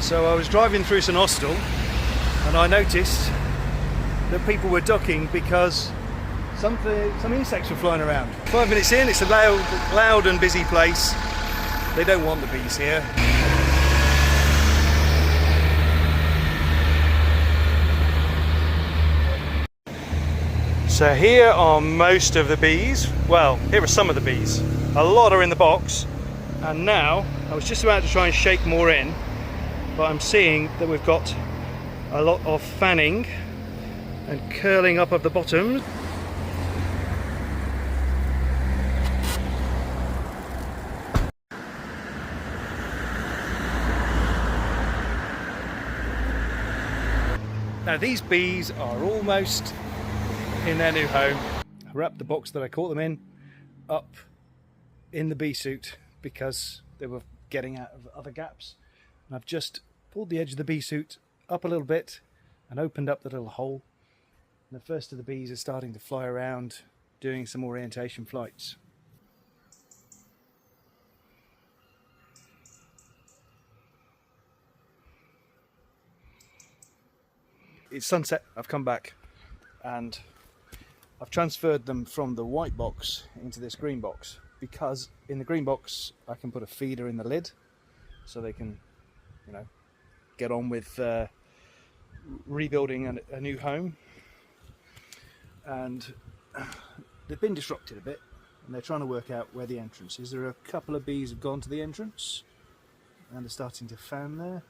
So I was driving through St Austell and I noticed that people were ducking because some insects were flying around. 5 minutes in, it's a loud and busy place. They don't want the bees here. So here are most of the bees. Well, here are some of the bees. A lot are in the box, and now I was just about to try and shake more in, but I'm seeing that we've got a lot of fanning and curling up of the bottom. Now these bees are almost in their new home. I wrapped the box that I caught them in up in the bee suit because they were getting out of other gaps. And I've just pulled the edge of the bee suit up a little bit and opened up the little hole. And the first of the bees are starting to fly around, doing some orientation flights. It's sunset, I've come back and I've transferred them from the white box into this green box, because in the green box I can put a feeder in the lid so they can, you know, get on with rebuilding a new home. And they've been disrupted a bit and they're trying to work out where the entrance is. There are a couple of bees have gone to the entrance and they're starting to fan there.